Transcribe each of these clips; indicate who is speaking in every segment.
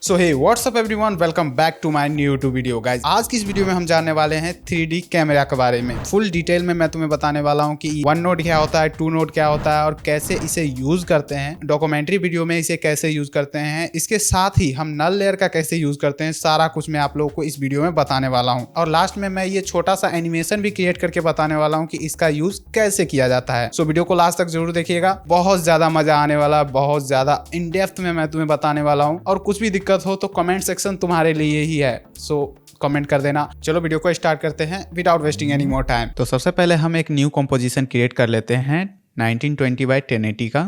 Speaker 1: So hey what's up everyone, welcome back to my new YouTube video guys. आज की इस video में हम जानने वाले हैं 3D कैमरा के बारे में। फुल डिटेल में मैं तुम्हें बताने वाला हूं कि वन नोड क्या होता है, टू नोड क्या होता है और कैसे इसे यूज करते हैं। डॉक्यूमेंट्री वीडियो में इसे कैसे यूज करते हैं, इसके साथ ही हम नल लेयर का कैसे यूज करते हैं, सारा कुछ मैं आप लोगों को इस वीडियो में बताने वाला हूँ। और लास्ट में मैं ये छोटा सा एनिमेशन भी क्रिएट करके बताने वाला हूँ कि इसका यूज कैसे किया जाता है। सो वीडियो को लास्ट तक जरूर देखिएगा, बहुत ज्यादा मजा आने वाला, बहुत ज्यादा इन डेप्थ में मैं तुम्हें बताने वाला हूँ। और कुछ भी दिक्कत हो तो कमेंट सेक्शन तुम्हारे लिए ही है, सो कमेंट कर देना। चलो वीडियो को स्टार्ट करते हैं without wasting any more time. तो सबसे पहले हम एक न्यू कंपोजिशन क्रिएट कर लेते हैं 1920 बाई 1080 का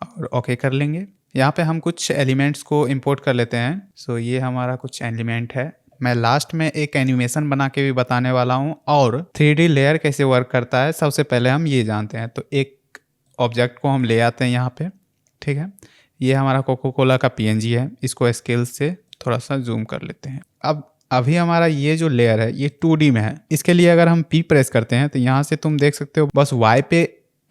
Speaker 1: और ओके कर लेंगे। यहाँ पे हम कुछ एलिमेंट्स को इंपोर्ट कर लेते हैं। सो ये हमारा कुछ एलिमेंट है। मैं लास्ट में एक एनिमेशन बना के भी बताने वाला हूँ और 3D लेयर कैसे वर्क करता है सबसे पहले हम ये जानते हैं। तो एक ऑब्जेक्ट को हम ले आते हैं यहाँ पे, ठीक है। ये हमारा कोको कोला का PNG है, इसको स्केल से थोड़ा सा जूम कर लेते हैं। अब अभी हमारा ये जो लेयर है ये 2D में है। इसके लिए अगर हम P प्रेस करते हैं तो यहाँ से तुम देख सकते हो बस Y पे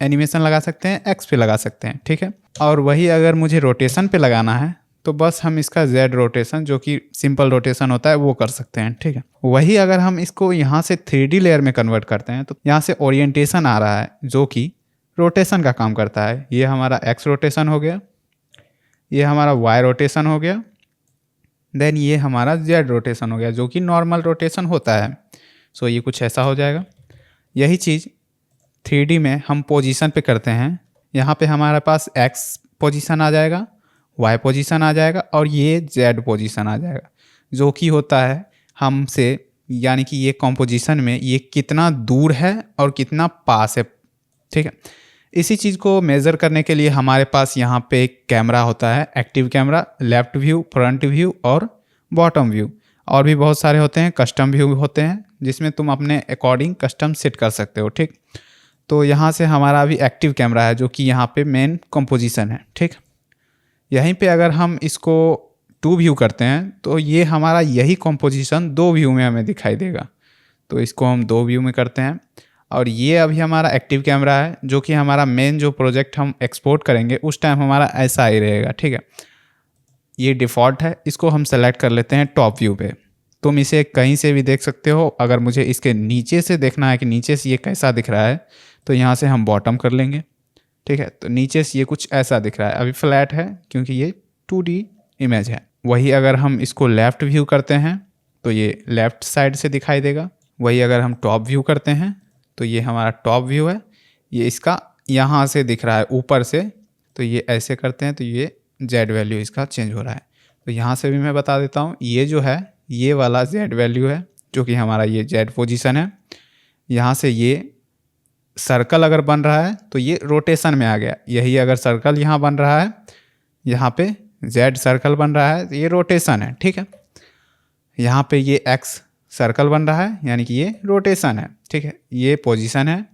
Speaker 1: एनिमेशन लगा सकते हैं, X पे लगा सकते हैं, ठीक है। और वही अगर मुझे रोटेशन पे लगाना है तो बस हम इसका Z रोटेशन, जो कि सिंपल रोटेशन होता है, वो कर सकते हैं, ठीक है। वही अगर हम इसको यहाँ से 3D लेयर में कन्वर्ट करते हैं तो यहाँ से ओरिएंटेशन आ रहा है जो कि रोटेशन का काम करता है। ये हमारा X रोटेशन हो गया, ये हमारा Y रोटेशन हो गया, देन ये हमारा Z रोटेशन हो गया जो कि नॉर्मल रोटेशन होता है। सो ये कुछ ऐसा हो जाएगा। यही चीज़ 3D में हम पोजीशन पे करते हैं। यहाँ पे हमारे पास X पोजीशन आ जाएगा, Y पोजीशन आ जाएगा और ये Z पोजीशन आ जाएगा, जो कि होता है हमसे, यानी कि ये कंपोजिशन में ये कितना दूर है और कितना पास है, ठीक है। इसी चीज़ को मेज़र करने के लिए हमारे पास यहाँ पे एक कैमरा होता है, active camera, left view, front view और बॉटम व्यू। और भी बहुत सारे होते हैं, कस्टम व्यू होते हैं जिसमें तुम अपने अकॉर्डिंग कस्टम सेट कर सकते हो, ठीक। तो यहाँ से हमारा अभी एक्टिव कैमरा है जो कि यहाँ पे मेन कंपोजिशन है, ठीक। यहीं पे अगर हम इसको 2 व्यू करते हैं तो ये हमारा यही कंपोजिशन 2 व्यू में हमें दिखाई देगा। तो इसको हम 2 व्यू में करते हैं और ये अभी हमारा एक्टिव कैमरा है जो कि हमारा मेन जो प्रोजेक्ट हम एक्सपोर्ट करेंगे उस टाइम हमारा ऐसा ही रहेगा, ठीक है। ये डिफ़ॉल्ट है, इसको हम सेलेक्ट कर लेते हैं टॉप व्यू पे। तुम इसे कहीं से भी देख सकते हो। अगर मुझे इसके नीचे से देखना है कि नीचे से ये कैसा दिख रहा है तो यहाँ से हम बॉटम कर लेंगे, ठीक है। तो नीचे से ये कुछ ऐसा दिख रहा है, अभी फ्लैट है क्योंकि ये 2D इमेज है। वही अगर हम इसको लेफ़्ट व्यू करते हैं तो ये लेफ़्ट साइड से दिखाई देगा। वही अगर हम टॉप व्यू करते हैं तो ये हमारा टॉप व्यू है, ये इसका यहाँ से दिख रहा है ऊपर से। तो ये ऐसे करते हैं तो ये Z वैल्यू इसका चेंज हो रहा है। तो यहाँ से भी मैं बता देता हूँ, ये जो है ये वाला Z वैल्यू है जो कि हमारा ये Z पोजीशन है। यहाँ से ये सर्कल अगर बन रहा है तो ये रोटेशन में आ गया। यही अगर सर्कल यहाँ बन रहा है, यहाँ पे Z सर्कल बन रहा है तो ये रोटेशन है, ठीक है। यहाँ पे ये X सर्कल बन रहा है यानी कि ये रोटेशन है, ठीक है। ये पोजीशन है,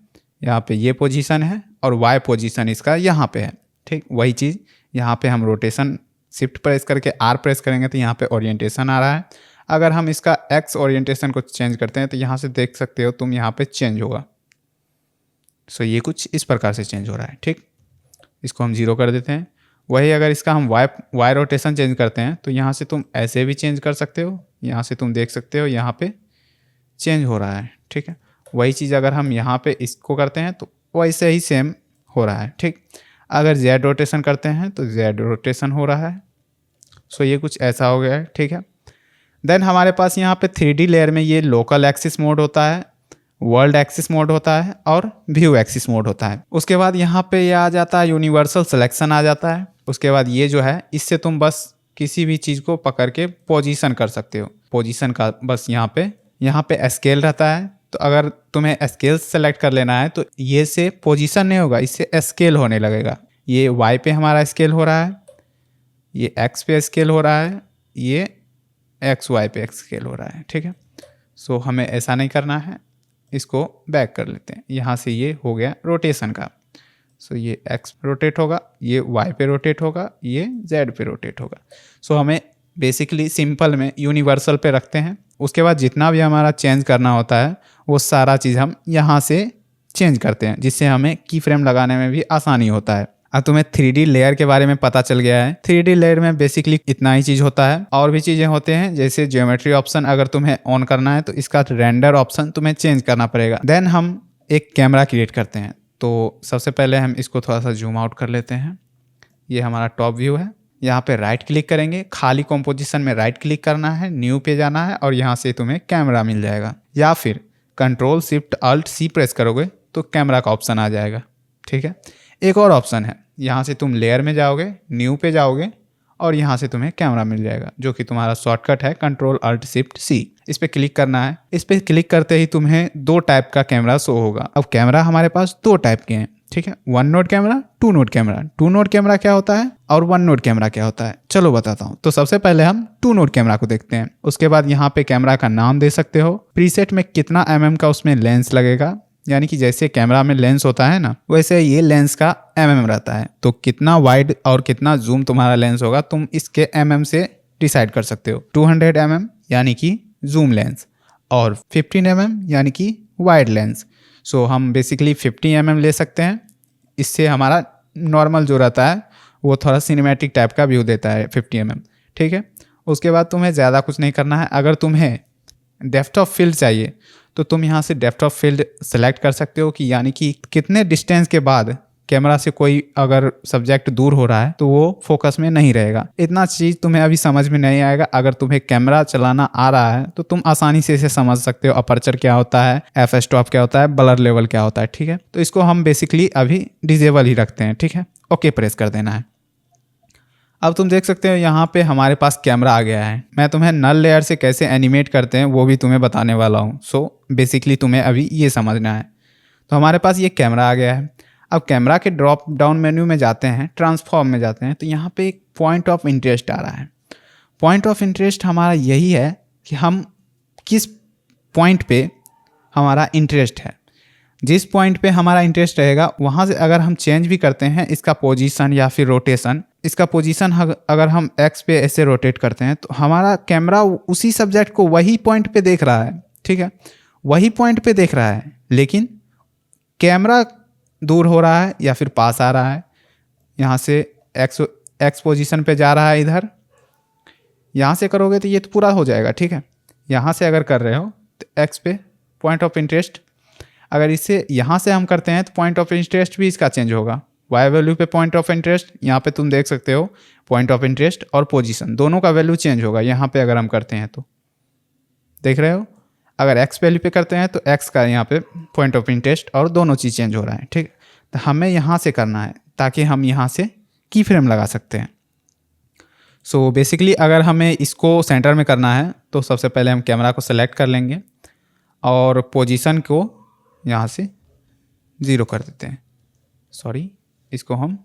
Speaker 1: यहाँ पे ये पोजीशन है और Y पोजीशन इसका यहाँ पे है, ठीक। वही चीज़ यहाँ पे हम रोटेशन शिफ्ट प्रेस करके R प्रेस करेंगे तो यहाँ पे ओरिएंटेशन आ रहा है। अगर हम इसका X ओरिएंटेशन को चेंज करते हैं तो यहाँ से देख सकते हो तुम, यहाँ पे चेंज होगा। सो ये कुछ इस प्रकार से चेंज हो रहा है, ठीक। इसको हम 0 कर देते हैं। वही अगर इसका हम Y रोटेशन चेंज करते हैं तो यहाँ से तुम ऐसे भी चेंज कर सकते हो। यहाँ से तुम देख सकते हो यहाँ पे चेंज हो रहा है, ठीक है। वही चीज़ अगर हम यहाँ पे इसको करते हैं तो वैसे ही सेम हो रहा है, ठीक। अगर Z रोटेशन करते हैं तो Z रोटेशन हो रहा है। सो ये कुछ ऐसा हो गया है, ठीक है। देन हमारे पास यहाँ पे 3D लेयर में ये लोकल एक्सिस मोड होता है, वर्ल्ड एक्सिस मोड होता है और व्यू एक्सिस मोड होता है। उसके बाद यहाँ पे ये आ जाता है यूनिवर्सल सिलेक्शन आ जाता है। उसके बाद ये जो है इससे तुम बस किसी भी चीज़ को पकड़ के पोजीशन कर सकते हो। पोजीशन का बस यहाँ पे स्केल रहता है। तो अगर तुम्हें स्केल सेलेक्ट कर लेना है तो ये से पोजीशन नहीं होगा, इससे स्केल होने लगेगा। ये Y पे हमारा स्केल हो रहा है, ये X पे स्केल हो रहा है, ये XY पे स्केल हो रहा है, ठीक है। सो हमें ऐसा नहीं करना है, इसको बैक कर लेते हैं। यहाँ से ये हो गया रोटेशन का। सो ये X रोटेट होगा, ये Y पे रोटेट होगा, ये Z पे रोटेट होगा। सो हमें बेसिकली सिंपल में यूनिवर्सल पे रखते हैं। उसके बाद जितना भी हमारा चेंज करना होता है वो सारा चीज़ हम यहाँ से चेंज करते हैं, जिससे हमें की फ्रेम लगाने में भी आसानी होता है। अब तुम्हें 3D लेयर के बारे में पता चल गया है। 3D लेयर में बेसिकली इतना ही चीज़ होता है, और भी चीज़ें होते हैं जैसे ज्योमेट्री ऑप्शन अगर तुम्हें ऑन करना है तो इसका रेंडर ऑप्शन तुम्हें चेंज करना पड़ेगा। देन हम एक कैमरा क्रिएट करते हैं। तो सबसे पहले हम इसको थोड़ा सा जूम आउट कर लेते हैं। ये हमारा टॉप व्यू है। यहाँ पे राइट क्लिक करेंगे, खाली कॉम्पोजिशन में राइट क्लिक करना है, न्यू पे जाना है और यहाँ से तुम्हें कैमरा मिल जाएगा, या फिर Ctrl+Shift+Alt+C प्रेस करोगे तो कैमरा का ऑप्शन आ जाएगा। ठीक है, एक और ऑप्शन है, यहाँ से तुम लेयर में जाओगे, न्यू पे जाओगे और यहाँ से तुम्हें कैमरा मिल जाएगा, जो कि तुम्हारा शॉर्टकट है Ctrl+Alt+Shift+C। इस पर क्लिक करना है। इस पर क्लिक करते ही तुम्हें 2 टाइप का कैमरा शो होगा। अब कैमरा हमारे पास 2 टाइप के हैं। ठीक है, 1 node camera, 2 node camera. 2 node camera क्या होता है और 1 नोड कैमरा क्या होता है, चलो बताता हूँ। तो सबसे पहले हम 2 नोड कैमरा को देखते हैं। उसके बाद यहाँ पे कैमरा का नाम दे सकते हो, प्रीसेट में कितना का उसमें लेंस लगेगा, यानी कि जैसे कैमरा में लेंस होता है ना, वैसे ये लेंस का रहता है। तो कितना वाइड और कितना जूम तुम्हारा लेंस होगा तुम इसके से डिसाइड कर सकते हो। 200 यानी कि जूम लेंस और 15 यानी कि वाइड लेंस। सो हम बेसिकली 50 ले सकते हैं। इससे हमारा नॉर्मल जो रहता है वो थोड़ा सिनेमैटिक टाइप का व्यू देता है 50 ठीक है। उसके बाद तुम्हें ज़्यादा कुछ नहीं करना है। अगर तुम्हें डेप्थ ऑफ फील्ड चाहिए तो तुम यहाँ से डेप्थ ऑफ फील्ड सेलेक्ट कर सकते हो, कि यानी कि कितने डिस्टेंस के बाद कैमरा से कोई अगर सब्जेक्ट दूर हो रहा है तो वो फोकस में नहीं रहेगा। इतना चीज़ तुम्हें अभी समझ में नहीं आएगा। अगर तुम्हें कैमरा चलाना आ रहा है तो तुम आसानी से इसे समझ सकते हो। अपर्चर क्या होता है, एफ स्टॉप क्या होता है, ब्लर लेवल क्या होता है। ठीक है, तो इसको हम बेसिकली अभी डिजेबल ही रखते हैं। ठीक है, ओके प्रेस कर देना है। अब तुम देख सकते हो यहाँ पे हमारे पास कैमरा आ गया है। मैं तुम्हें नल लेयर से कैसे एनिमेट करते हैं वो भी तुम्हें बताने वाला हूँ। सो बेसिकली तुम्हें अभी ये समझना है। तो हमारे पास ये कैमरा आ गया है। अब कैमरा के ड्रॉप डाउन मेन्यू में जाते हैं, ट्रांसफॉर्म में जाते हैं, तो यहाँ पे एक पॉइंट ऑफ इंटरेस्ट आ रहा है। पॉइंट ऑफ इंटरेस्ट हमारा यही है कि हम किस पॉइंट पे हमारा इंटरेस्ट है। जिस पॉइंट पे हमारा इंटरेस्ट रहेगा वहाँ से अगर हम चेंज भी करते हैं इसका पोजीशन या फिर रोटेशन, इसका पोजीशन अगर हम एक्स पे ऐसे रोटेट करते हैं तो हमारा कैमरा उसी सब्जेक्ट को वही पॉइंट पे देख रहा है। ठीक है, वही पॉइंट पे देख रहा है, लेकिन कैमरा दूर हो रहा है या फिर पास आ रहा है। यहाँ से एक्स पोजीशन पे जा रहा है, इधर यहाँ से करोगे तो ये तो पूरा हो जाएगा। ठीक है, यहाँ से अगर कर रहे हो तो एक्स पे पॉइंट ऑफ इंटरेस्ट, अगर इसे यहाँ से हम करते हैं तो पॉइंट ऑफ इंटरेस्ट भी इसका चेंज होगा। वाई वैल्यू पे पॉइंट ऑफ इंटरेस्ट, यहाँ पे तुम देख सकते हो पॉइंट ऑफ इंटरेस्ट और पोजीशन दोनों का वैल्यू चेंज होगा। यहाँ पे अगर हम करते हैं तो देख रहे हो, अगर एक्स वैल्यू पे करते हैं तो एक्स का यहाँ पे पॉइंट ऑफ इंटरेस्ट और दोनों चीज़ चेंज हो रहा है। ठीक, तो हमें यहाँ से करना है ताकि हम यहाँ से की फ्रेम लगा सकते हैं। सो बेसिकली अगर हमें इसको सेंटर में करना है तो सबसे पहले हम कैमरा को सेलेक्ट कर लेंगे और पोजीशन को यहाँ से 0 कर देते हैं। सॉरी, इसको हम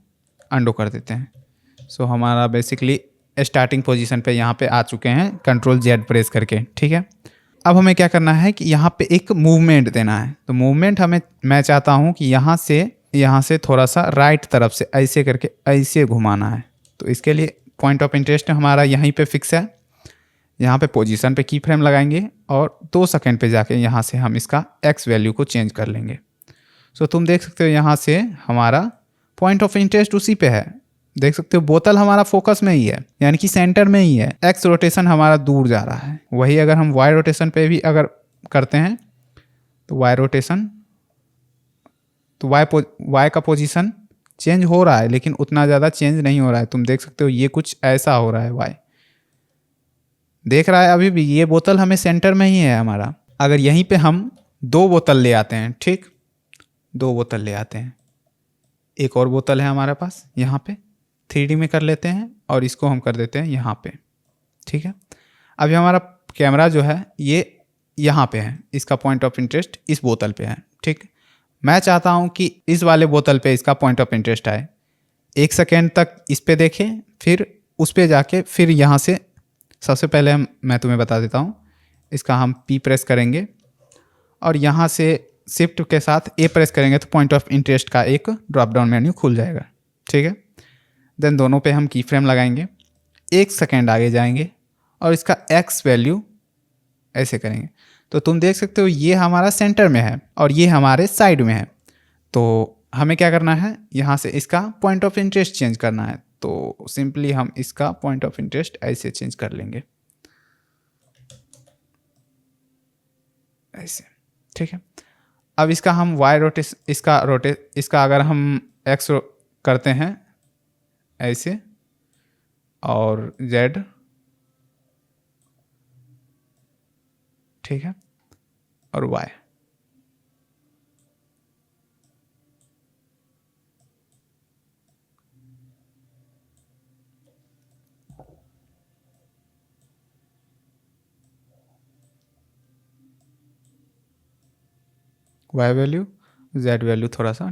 Speaker 1: अंडो कर देते हैं। सो हमारा बेसिकली स्टार्टिंग पोजीशन पे यहाँ पे आ चुके हैं Ctrl+Z प्रेस करके। ठीक है, अब हमें क्या करना है कि यहाँ पे एक मूवमेंट देना है। तो मूवमेंट मैं चाहता हूँ कि यहाँ से थोड़ा सा राइट तरफ से ऐसे करके ऐसे घुमाना है। तो इसके लिए पॉइंट ऑफ इंटरेस्ट हमारा यहीं पे फिक्स है। यहाँ पे पोजीशन पे की फ्रेम लगाएंगे और 2 सेकंड पे जाके यहाँ से हम इसका एक्स वैल्यू को चेंज कर लेंगे। सो तुम देख सकते हो यहाँ से हमारा पॉइंट ऑफ इंटरेस्ट उसी पे है। देख सकते हो बोतल हमारा फोकस में ही है, यानी कि सेंटर में ही है। एक्स रोटेशन हमारा दूर जा रहा है। वही अगर हम वाई रोटेशन पे भी अगर करते हैं तो वाई रोटेशन, तो वाई का पोजीशन चेंज हो रहा है लेकिन उतना ज़्यादा चेंज नहीं हो रहा है। तुम देख सकते हो ये कुछ ऐसा हो रहा है। वाई देख रहा है अभी भी, ये बोतल हमें सेंटर में ही है हमारा। अगर यहीं पे हम 2 बोतल ले आते हैं, ठीक, 2 बोतल ले आते हैं, एक और बोतल है हमारे पास, यहाँ पे 3D में कर लेते हैं और इसको हम कर देते हैं यहाँ पे। ठीक है, अभी हमारा कैमरा जो है ये यहाँ पे है, इसका पॉइंट ऑफ इंटरेस्ट इस बोतल पे है। ठीक, मैं चाहता हूँ कि इस वाले बोतल पे इसका पॉइंट ऑफ इंटरेस्ट आए। 1 सेकेंड तक इस पे देखें, फिर उस पे जाके फिर यहाँ से सबसे पहले मैं तुम्हें बता देता हूँ, इसका हम P प्रेस करेंगे और यहाँ से शिफ्ट के साथ A प्रेस करेंगे तो पॉइंट ऑफ इंटरेस्ट का एक ड्रॉप डाउन मेन्यू खुल जाएगा। ठीक है, देन दोनों पे हम की फ्रेम लगाएंगे, 1 सेकेंड आगे जाएंगे और इसका एक्स वैल्यू ऐसे करेंगे। तो तुम देख सकते हो ये हमारा सेंटर में है और ये हमारे साइड में है। तो हमें क्या करना है, यहाँ से इसका पॉइंट ऑफ इंटरेस्ट चेंज करना है। तो सिंपली हम इसका पॉइंट ऑफ इंटरेस्ट ऐसे चेंज कर लेंगे, ऐसे, ठीक है। अब इसका हम वाई इसका अगर हम एक्स करते हैं ऐसे, और जेड, ठीक है, और Y. Y value, Z value थोड़ा सा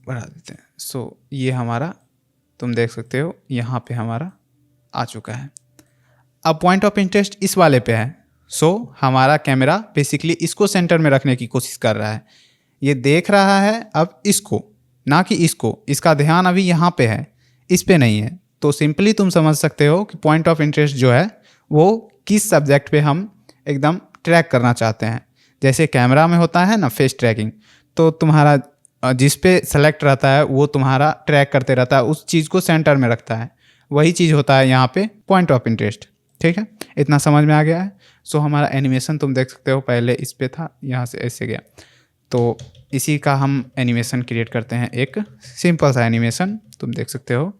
Speaker 1: बढ़ा देते हैं। सो ये हमारा, तुम देख सकते हो यहाँ पे हमारा आ चुका है। अब पॉइंट ऑफ इंटरेस्ट इस वाले पे है। सो हमारा कैमरा बेसिकली इसको सेंटर में रखने की कोशिश कर रहा है। ये देख रहा है अब इसको, ना कि इसको। इसका ध्यान अभी यहाँ पे है, इस पे नहीं है। तो सिंपली तुम समझ सकते हो कि पॉइंट ऑफ इंटरेस्ट जो है वो किस सब्जेक्ट पे हम एकदम ट्रैक करना चाहते हैं। जैसे कैमरा में होता है ना फेस ट्रैकिंग, तो तुम्हारा जिस पे सेलेक्ट रहता है वो तुम्हारा ट्रैक करते रहता है, उस चीज़ को सेंटर में रखता है। वही चीज़ होता है यहाँ पे पॉइंट ऑफ इंटरेस्ट, ठीक है। इतना समझ में आ गया है। सो हमारा एनिमेशन तुम देख सकते हो, पहले इस पे था, यहाँ से ऐसे गया। तो इसी का हम एनिमेशन क्रिएट करते हैं, एक सिंपल सा एनिमेशन। तुम देख सकते हो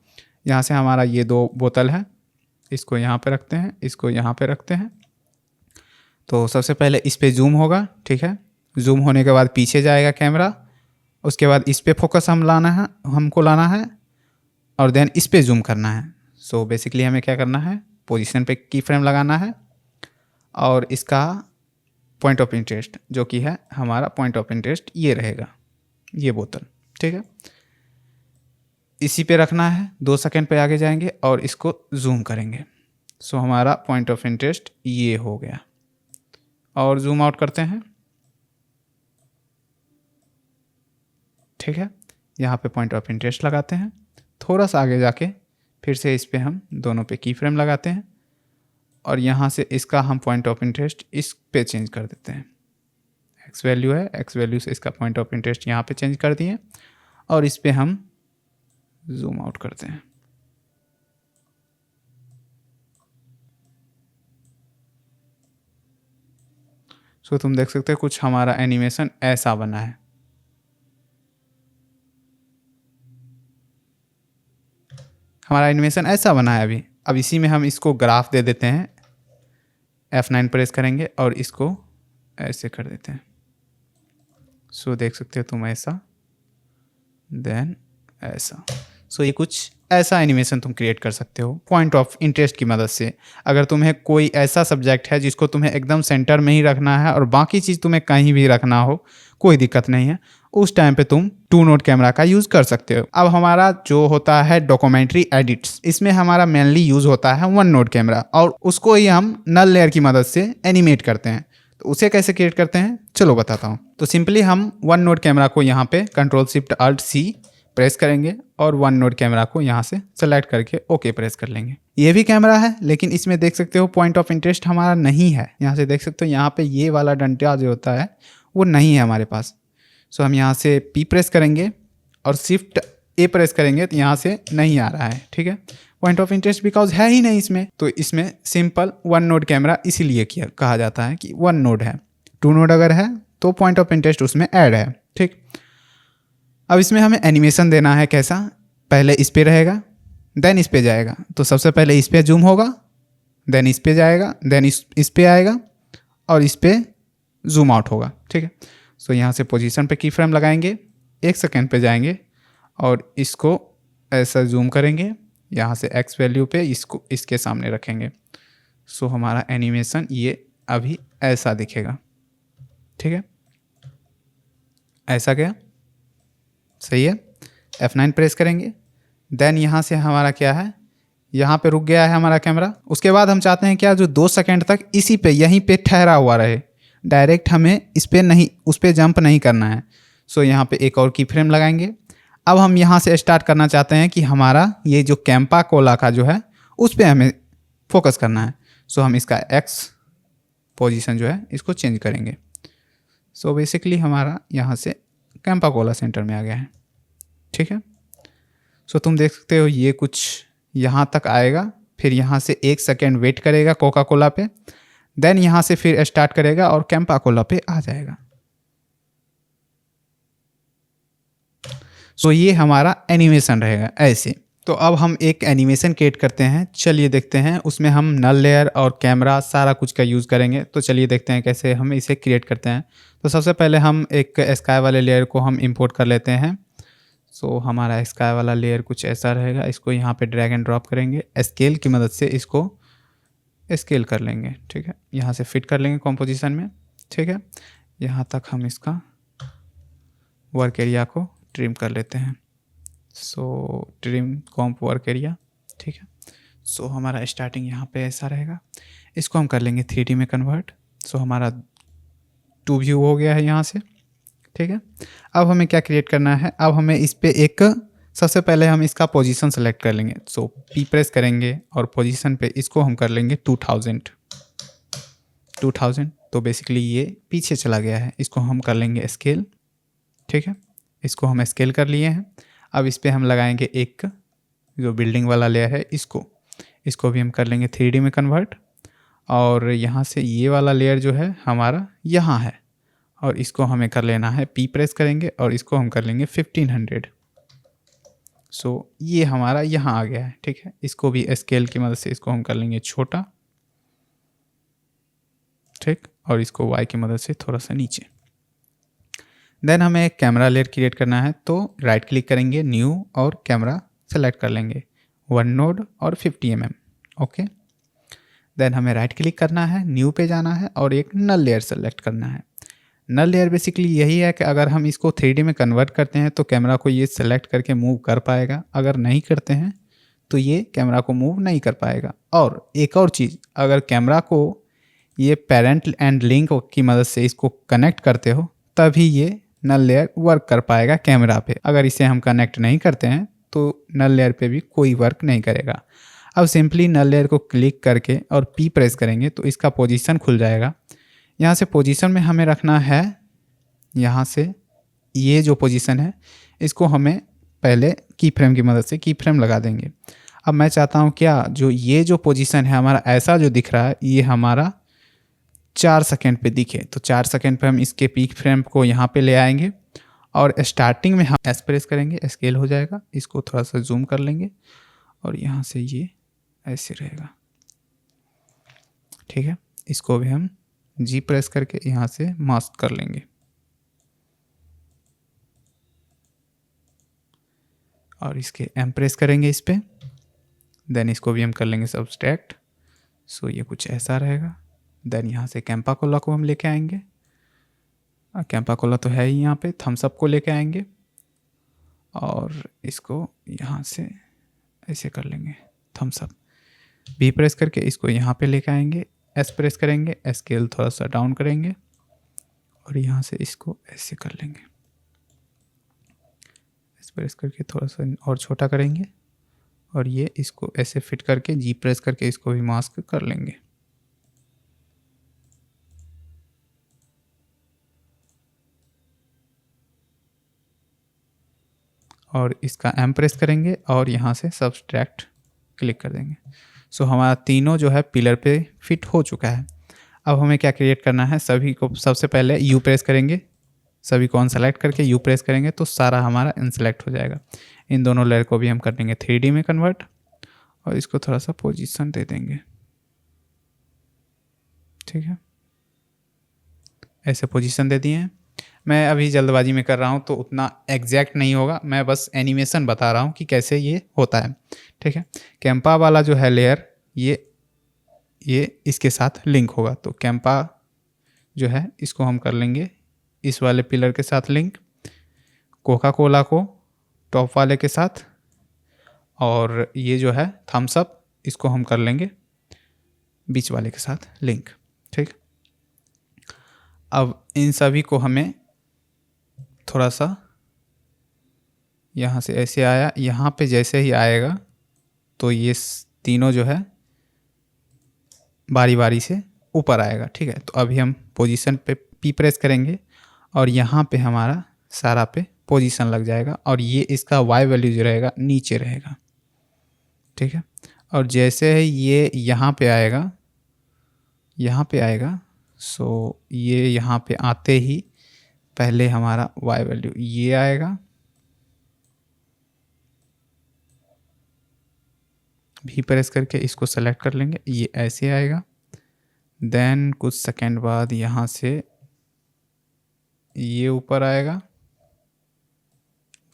Speaker 1: यहाँ से हमारा ये 2 बोतल है, इसको यहाँ पे रखते हैं, इसको यहाँ पे रखते हैं। तो सबसे पहले इस पे जूम होगा, ठीक है। जूम होने के बाद पीछे जाएगा कैमरा, उसके बाद इस पे फोकस हमको लाना है, और देन इस पे जूम करना है। सो बेसिकली हमें क्या करना है, पोजीशन पे की फ्रेम लगाना है, और इसका पॉइंट ऑफ इंटरेस्ट जो कि है हमारा पॉइंट ऑफ इंटरेस्ट ये रहेगा, ये बोतल, ठीक है। इसी पे रखना है, 2 सेकंड पे आगे जाएंगे और इसको जूम करेंगे। सो हमारा पॉइंट ऑफ इंटरेस्ट ये हो गया, और जूम आउट करते हैं, ठीक है। यहाँ पे पॉइंट ऑफ इंटरेस्ट लगाते हैं, थोड़ा सा आगे जाके फिर से इस पे हम दोनों पे की फ्रेम लगाते हैं, और यहाँ से इसका हम पॉइंट ऑफ इंटरेस्ट इस पे चेंज कर देते हैं। एक्स वैल्यू है, एक्स वैल्यू से इसका पॉइंट ऑफ इंटरेस्ट यहाँ पे चेंज कर दिए, और इस पे हम जूम आउट करते हैं। सो तुम देख सकते हो कुछ हमारा एनिमेशन ऐसा बना है। हमारा एनिमेशन ऐसा बना है अभी। अब इसी में हम इसको ग्राफ दे देते हैं, F9 प्रेस करेंगे और इसको ऐसे कर देते हैं। सो देख सकते हो तुम ऐसा, देन ऐसा। सो ये कुछ ऐसा एनिमेशन तुम क्रिएट कर सकते हो पॉइंट ऑफ इंटरेस्ट की मदद से। अगर तुम्हें कोई ऐसा सब्जेक्ट है जिसको तुम्हें एकदम सेंटर में ही रखना है और बाकी चीज़ तुम्हें कहीं भी रखना हो, कोई दिक्कत नहीं है, उस टाइम पे तुम 2 नोड कैमरा का यूज़ कर सकते हो। अब हमारा जो होता है डॉक्यूमेंट्री एडिट्स, इसमें हमारा मेनली यूज़ होता है 1 नोड कैमरा, और उसको ही हम नल लेयर की मदद से एनिमेट करते हैं। तो उसे कैसे क्रिएट करते हैं चलो बताता हूँ। तो सिंपली हम 1 नोड कैमरा को यहाँ पे Ctrl+Shift+Alt+C प्रेस करेंगे, और 1 नोड कैमरा को यहाँ से सेलेक्ट करके ओके प्रेस कर लेंगे। ये भी कैमरा है, लेकिन इसमें देख सकते हो पॉइंट ऑफ इंटरेस्ट हमारा नहीं है। यहाँ से देख सकते हो यहाँ पे ये वाला डंडा जो होता है वो नहीं है हमारे पास। सो हम यहाँ से P प्रेस करेंगे और Shift+A प्रेस करेंगे, तो यहाँ से नहीं आ रहा है, ठीक है। पॉइंट ऑफ इंटरेस्ट बिकॉज है ही नहीं इसमें। तो इसमें सिंपल 1 नोड कैमरा इसीलिए कहा जाता है कि 1 नोड है। 2 नोड अगर है तो पॉइंट ऑफ इंटरेस्ट उसमें ऐड है, ठीक। अब इसमें हमें एनिमेशन देना है कैसा, पहले इस पे रहेगा, देन इस पे जाएगा। तो सबसे पहले इस पे जूम होगा, देन इस पे जाएगा, देन इस पे आएगा, और इस पे जूम आउट होगा, ठीक है। सो यहाँ से पोजीशन पे की फ्रेम लगाएंगे, 1 सेकेंड पे जाएंगे और इसको ऐसा जूम करेंगे, यहाँ से एक्स वैल्यू पे इसको इसके सामने रखेंगे। सो हमारा एनिमेशन ये अभी ऐसा दिखेगा, ठीक है। ऐसा गया, सही है। F9 प्रेस करेंगे, देन यहाँ से हमारा क्या है, यहाँ पे रुक गया है हमारा कैमरा। उसके बाद हम चाहते हैं क्या, जो 2 सेकंड तक इसी पे यहीं पे ठहरा हुआ रहे, डायरेक्ट हमें इस पे नहीं, उस पे जंप नहीं करना है। सो यहाँ पे एक और की फ्रेम लगाएंगे। अब हम यहाँ से स्टार्ट करना चाहते हैं कि हमारा ये जो कैंपा कोला का जो है उस पर हमें फोकस करना है। सो हम इसका X पोजीशन जो है इसको चेंज करेंगे। सो बेसिकली हमारा यहाँ से कैंपा कोला सेंटर में आ गया है, ठीक है। सो तुम देख सकते हो ये कुछ यहाँ तक आएगा, फिर यहाँ से 1 सेकेंड वेट करेगा कोका कोला पे, देन यहाँ से फिर स्टार्ट करेगा और कैंपा कोला पे आ जाएगा। सो ये हमारा एनिमेशन रहेगा ऐसे। तो अब हम एक एनिमेशन क्रिएट करते हैं, चलिए देखते हैं। उसमें हम नल लेयर और कैमरा सारा कुछ का यूज़ करेंगे। तो चलिए देखते हैं कैसे हम इसे क्रिएट करते हैं। तो सबसे पहले हम एक स्काई वाले लेयर को हम इंपोर्ट कर लेते हैं। सो हमारा स्काई वाला लेयर कुछ ऐसा रहेगा। इसको यहाँ पे ड्रैग एंड ड्रॉप करेंगे, स्केल की मदद से इसको स्केल कर लेंगे, ठीक है। यहाँ से फिट कर लेंगे कॉम्पोजिशन में, ठीक है। यहाँ तक हम इसका वर्क एरिया को ट्रिम कर लेते हैं। सो ट्रिम कॉम्प वर्क एरिया, ठीक है। सो हमारा स्टार्टिंग यहाँ पे ऐसा रहेगा। इसको हम कर लेंगे 3D में कन्वर्ट। सो हमारा 2 व्यू हो गया है यहाँ से, ठीक है। अब हमें क्या क्रिएट करना है, अब हमें इस पे एक सबसे पहले हम इसका पोजीशन सेलेक्ट कर लेंगे। सो P प्रेस करेंगे और पोजीशन पे इसको हम कर लेंगे 2000। तो बेसिकली ये पीछे चला गया है। इसको हम कर लेंगे स्केल, ठीक है। इसको हम स्केल कर लिए हैं। अब इस पे हम लगाएंगे एक जो बिल्डिंग वाला लेयर है, इसको भी हम कर लेंगे 3D में कन्वर्ट। और यहाँ से ये वाला लेयर जो है हमारा यहाँ है, और इसको हमें कर लेना है, P प्रेस करेंगे और इसको हम कर लेंगे 1500। सो ये हमारा यहाँ आ गया है, ठीक है। इसको भी स्केल की मदद से इसको हम कर लेंगे छोटा, ठीक। और इसको Y की मदद से थोड़ा सा नीचे। देन हमें एक कैमरा लेयर क्रिएट करना है। तो राइट क्लिक करेंगे, न्यू, और कैमरा सेलेक्ट कर लेंगे 1 नोड और 50 mm, ओके। देन हमें राइट क्लिक करना है, न्यू पे जाना है और एक नल लेयर सेलेक्ट करना है। नल लेयर बेसिकली यही है कि अगर हम इसको 3D में कन्वर्ट करते हैं तो कैमरा को ये सेलेक्ट करके मूव कर पाएगा, अगर नहीं करते हैं तो ये कैमरा को मूव नहीं कर पाएगा। और एक और चीज़, अगर कैमरा को ये पेरेंट एंड लिंक की मदद से इसको कनेक्ट करते हो तभी ये नल लेयर वर्क कर पाएगा कैमरा पे। अगर इसे हम कनेक्ट नहीं करते हैं तो नल लेयर पे भी कोई वर्क नहीं करेगा। अब सिंपली नल लेयर को क्लिक करके और P प्रेस करेंगे तो इसका पोजीशन खुल जाएगा। यहाँ से पोजीशन में हमें रखना है, यहाँ से ये जो पोजीशन है इसको हमें पहले की फ्रेम की मदद से की फ्रेम लगा देंगे। अब मैं चाहता हूँ क्या, जो ये जो पोजीशन है हमारा ऐसा जो दिख रहा है ये हमारा 4 सेकेंड पे दिखे। तो 4 सेकेंड पे हम इसके पीक फ्रेम को यहाँ पे ले आएंगे और स्टार्टिंग में हम S प्रेस करेंगे, स्केल हो जाएगा। इसको थोड़ा सा जूम कर लेंगे और यहाँ से ये ऐसे रहेगा, ठीक है। इसको भी हम G प्रेस करके यहाँ से मास्क कर लेंगे और इसके M प्रेस करेंगे इस पे। देन इसको भी हम कर लेंगे सब्सट्रैक्ट। सो ये कुछ ऐसा रहेगा। देन यहाँ से कैंपा कोला को हम लेके आएंगे, कैंपा कोला तो है ही यहाँ पे, थम्स अप को लेके आएंगे और इसको यहाँ से ऐसे कर लेंगे थम्स अप। B प्रेस करके इसको यहाँ पे लेके आएंगे, S प्रेस करेंगे, स्केल थोड़ा सा डाउन करेंगे और यहाँ से इसको ऐसे कर लेंगे। S प्रेस करके थोड़ा सा और छोटा करेंगे और ये इसको ऐसे फिट करके G प्रेस करके इसको भी मास्क कर लेंगे। और इसका M प्रेस करेंगे और यहाँ से सब्सट्रैक्ट क्लिक कर देंगे। सो हमारा तीनों जो है पिलर पे फिट हो चुका है। अब हमें क्या क्रिएट करना है, सभी को सबसे पहले U प्रेस करेंगे, सभी को अनसेलेक्ट करके U प्रेस करेंगे तो सारा हमारा अनसेलेक्ट हो जाएगा। इन दोनों लेयर को भी हम कर देंगे 3D में कन्वर्ट और इसको थोड़ा सा पोजीशन दे देंगे, ठीक है। ऐसे पोजीशन दे दिए हैं। मैं अभी जल्दबाजी में कर रहा हूँ तो उतना एग्जैक्ट नहीं होगा, मैं बस एनिमेशन बता रहा हूँ कि कैसे ये होता है, ठीक है। कैंपा वाला जो है लेयर ये इसके साथ लिंक होगा। तो कैंपा जो है इसको हम कर लेंगे इस वाले पिलर के साथ लिंक, कोका कोला को टॉप वाले के साथ, और ये जो है थम्स अप इसको हम कर लेंगे बीच वाले के साथ लिंक, ठीक। अब इन सभी को हमें थोड़ा सा यहाँ से ऐसे आया, यहाँ पे जैसे ही आएगा तो ये तीनों जो है बारी बारी से ऊपर आएगा, ठीक है। तो अभी हम पोजीशन पे P प्रेस करेंगे और यहाँ पे हमारा सारा पे पोजीशन लग जाएगा और ये इसका y वैल्यू जो रहेगा नीचे रहेगा, ठीक है। और जैसे ही ये यहाँ पे आएगा, सो ये यहाँ पे आते ही पहले हमारा y वैल्यू ये आएगा, भी प्रेस करके इसको सेलेक्ट कर लेंगे, ये ऐसे आएगा। देन कुछ सेकंड बाद यहाँ से ये ऊपर आएगा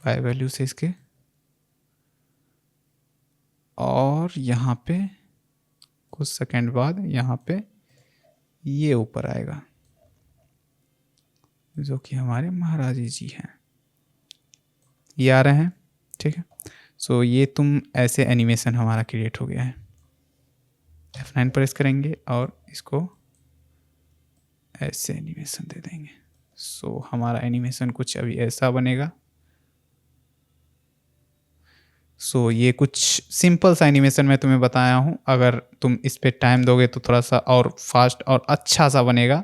Speaker 1: y वैल्यू से इसके, और यहाँ पे कुछ सेकंड बाद यहाँ पे ये ऊपर आएगा, जो कि हमारे महाराज जी हैं, ये आ रहे हैं, ठीक है। सो ये तुम ऐसे एनिमेशन हमारा क्रिएट हो गया है। F9 प्रेस करेंगे और इसको ऐसे एनिमेशन दे देंगे। सो हमारा एनिमेशन कुछ अभी ऐसा बनेगा। सो ये कुछ सिंपल सा एनिमेशन मैं तुम्हें बताया हूँ, अगर तुम इस पे टाइम दोगे तो थोड़ा सा और फास्ट और अच्छा सा बनेगा।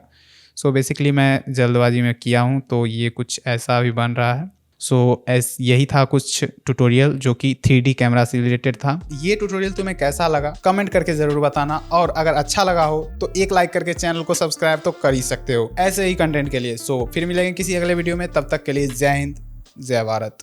Speaker 1: सो बेसिकली मैं जल्दबाजी में किया हूँ तो ये कुछ ऐसा भी बन रहा है। सो यही था कुछ ट्यूटोरियल जो कि 3D कैमरा से रिलेटेड था। ये ट्यूटोरियल तुम्हें कैसा लगा कमेंट करके ज़रूर बताना, और अगर अच्छा लगा हो तो एक लाइक करके चैनल को सब्सक्राइब तो कर ही सकते हो ऐसे ही कंटेंट के लिए। सो फिर मिलेंगे किसी अगले वीडियो में, तब तक के लिए जय हिंद, जय भारत।